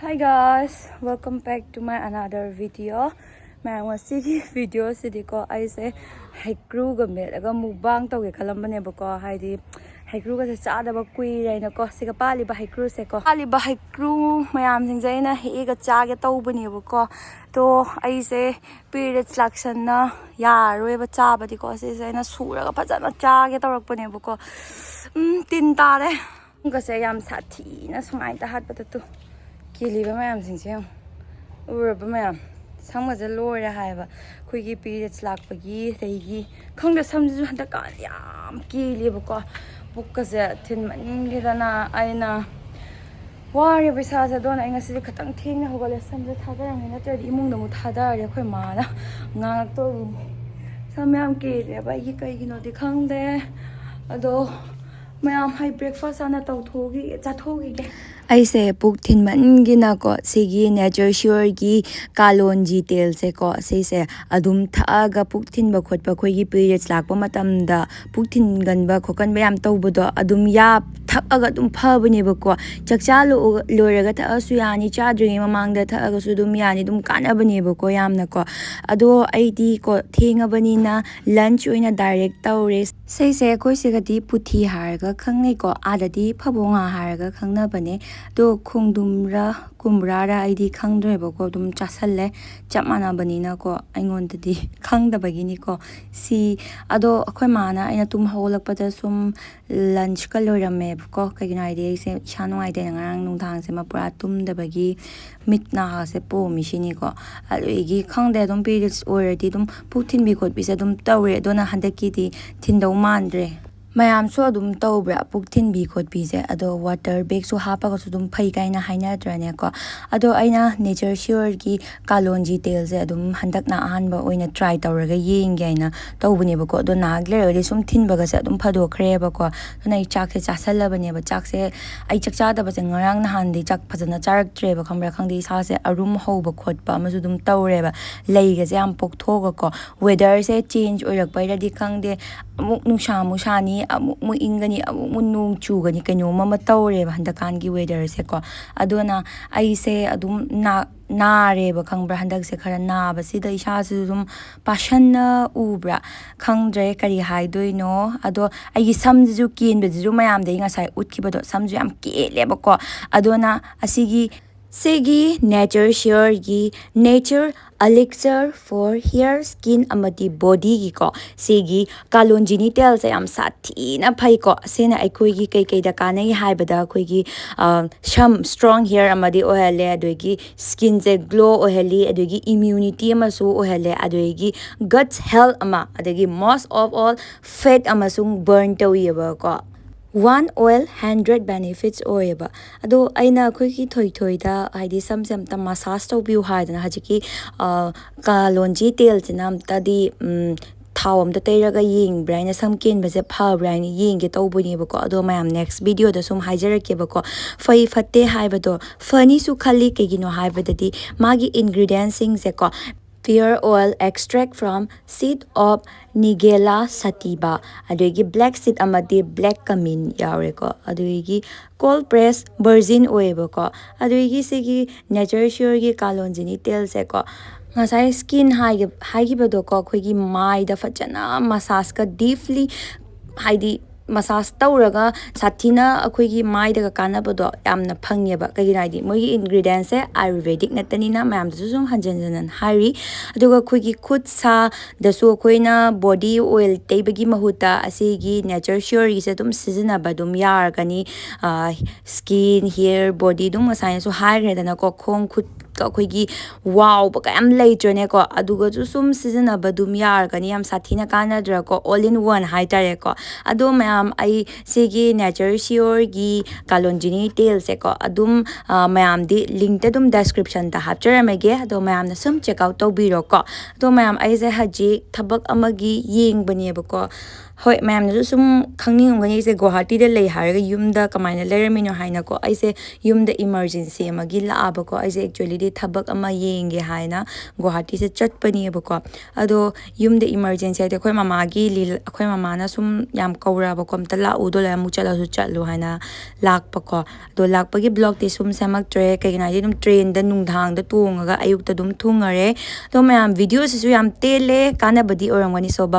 Hi guys, welcome back to my another video. My video sidiko I say haiku ga melaga mukbang tawge khalambane bako haidi haiku ga chada ba kui raina ko siga pali ba haiku se ko pali ba haiku mayam singjaina he ga chage tawbani bako to I say period selection na yaroi ba chabadi ko se na sura ga phajana chage tawrakpane bako tin tare ga se yam sathi na sumai ta hat patatu Kiliba mayam singse uraba mayam samgaje loira haiba kuigi periods lakpagi thagi khangda samju handa kan yam kiliba ko bukkase thinmangidana aina wari bisa ja dona inga si khatang thengna hogale samje thadarang na tadi imung namu thadare khoi mala ngak to samyam kile ba gi kai gi no di khangde ado mayam hai breakfast ana tawthogi chathogi ge Aise puk thinman gina ko sigi nature sure gi kalonji tel se ko se adum thaga puk thinba khotpa khoi gi periods lakpa matamda puk thin ganba khokan bayam tawbudo adum ya thakaga dum phabani ba ko chakcha lo loiraga tha asu yani chadri mamangda thaga su dum yani dum kanabani ba ko yamna ko ado aidi ko thengabani na lunch oina direct tawre se khoi sigati puthi harga khangnei ko adadi phabonga harga khangna bane do khungdumra kumrara aidi khangdreba ko dum chasalle chamana banina ko aingon khangdabagini ko si ado akhoi mana aina tum hawlakpada sum lunch ka loirame ko kagina ide se chano ide ngarang nungthang se mapura tumdabagi mitna se po mishini ko aloigi khangde dum periods already dum putin bi khot bi se dum tawre dona handaki di thindau mandre Mayam so adum tawbra puk thin bi khot bi je ado water bag so hapa ko dum phai kaina haina trane ko ado aina nature sure gi kalonji tel je adum handak na an ba oina try tawraga yeng gaina tawbune ba ko ado nagle re sum thin ba ga se adum phado khre ba ko nai chak se chasalla bane ba chak se ai chak cha da ba ngarang na han di chak phajana charak tre ba khambra khangdi sa se arum ho ba khot ba ma dum tawre ba lei ga je am pok thoga ko weather se change oirak pai ra di khangde amuk nungsa musani amuk mu ingani amuk mu nung chugani kanyo mama tawre ba handakan gi weather se ko adona ai se adum na re ba khangbra handak se khara na ba si da isha su dum passion na ubra khangdre kari haidoi no ado ai gi samju kin be ju mayam de nga sai utki ba do samju yam ke le ba ko adona asigi Segi nature sure gi nature elixir for hair skin amati body gi ko segi kalonji ni tel sa yam sathi na phai ko sena aikoi gi kai da kanai haibada khoi gi sham strong hair amadi ohele adogi skin je glow oheli adogi immunity ama su ohele adogi gut health ama adagi most of all fat amasung burn tawi ba ko One oil 100 benefits oeba ado aina khoi ki thoi da haidi sam ta massage to biu haidana hajiki kalonji tel chinam ta di thawam da teiraga yeng brain sam kin ba je pha brain yeng ge tawbuni ba ko ado mayam next video da sum haijarake ba ko fai fatte haiba do fani su khali ke gino haiba di magi ingredients sing je ko Pear oil extract from seed of Nigella sativa adogi black seed amadi black cumin yaure ko adogi cold press virgin oil ko adogi segi nature sure gi kalonji ni tel se ko ngasai skin high bado ko khoigi mai da fachana massage ka deeply haidi massage tawraga sathina akhoi mai daga kanabado yamna phangyeba kagina di moi ingredients se ayurvedic natanina mayam su sum hanjanjanan hari aduga khoi khut sa da su khoina body oil teibagi mahuta asigi nature sure gi se dum seasona badum yar kani skin hair body dum asai so hai redana ko khong khut akhoi wow ba kayam leitrone ko aduga ju sum seasona badum yar kani yam sathina kanadra ko all in one hai tare ko ado ai segi nature sure gi kalonjini tel se ko adum mayam di link te dum description ta hapchara mege ado mayam na sum check out to biro ko to mayam ai je haji thabak amagi yeng bani ba ko ꯍꯣꯏ ꯃꯌꯥꯝꯅꯁꯨ ꯁꯨꯝ ꯈꯪꯅꯤꯡꯉꯝꯒꯅꯤ ꯑꯩꯁꯦ ꯒꯨꯋꯥꯍꯥꯇꯤꯗ ꯂꯩ ꯍꯥꯏꯔꯒ ꯌꯨꯝꯗ ꯀꯃꯥꯏꯅ ꯂꯩꯔꯝꯃꯤꯅꯣ ꯍꯥꯏꯅꯀꯣ ꯑꯩꯁꯦ ꯌꯨꯝꯗ ꯏꯃꯥꯔꯖꯦꯟꯁꯤ ꯑꯃꯒꯤ ꯂꯥꯛꯑꯕꯀꯣ ꯑꯩꯁꯦ ꯑꯦꯛꯆꯨꯋꯦꯂꯤꯗꯤ ꯊꯕꯛ ꯑꯃ ꯌꯦꯡꯒꯦ ꯍꯥꯏꯅ ꯒꯨꯋꯥꯍꯥꯇꯤꯁꯦ ꯆꯠꯄꯅꯦꯕꯀꯣ ꯑꯗꯣ ꯌꯨꯝꯗ ꯏꯃꯥꯔꯖꯦꯟꯁꯤ ꯍꯥꯏꯗꯤ ꯑꯩꯈꯣꯏ ꯃꯃꯥꯅ ꯁꯨꯝ ꯌꯥꯝ ꯀꯧꯔꯛꯑꯕꯀꯣ ꯑꯝꯇ ꯂꯥꯛꯎꯗꯣ ꯂꯩ ꯑꯃꯨꯛ ꯆꯠꯂꯁꯨ ꯆꯠꯂꯨ ꯍꯥꯏꯅ ꯂꯥꯛꯄꯀꯣ ꯑꯗꯣ ꯂꯥꯛꯄꯒꯤ ꯕ꯭ꯂꯣꯛꯇꯤ ꯁꯨꯝ ꯁꯦꯝꯃꯛꯇ꯭ꯔꯦ ꯀꯩꯒꯤꯅꯣ ꯍꯥꯏꯗꯤ ꯑꯗꯨꯝ ꯇ꯭ꯔꯦꯟꯗ ꯅꯨꯡꯗꯥꯡꯗ ꯇꯣꯡꯉꯒ ꯑꯌꯨꯛꯇ ꯑꯗꯨꯝ ꯊꯨꯡꯉꯔꯦ ꯑꯗꯣ ꯃꯌꯥꯝ ꯚꯤꯗꯤꯑꯣꯁꯤꯁꯨ ꯌꯥꯝ ꯇꯦꯜꯂꯦ ꯀꯥꯟꯅꯕꯗꯤ ꯑꯣꯏꯔꯝꯒꯅꯤ ꯁꯣ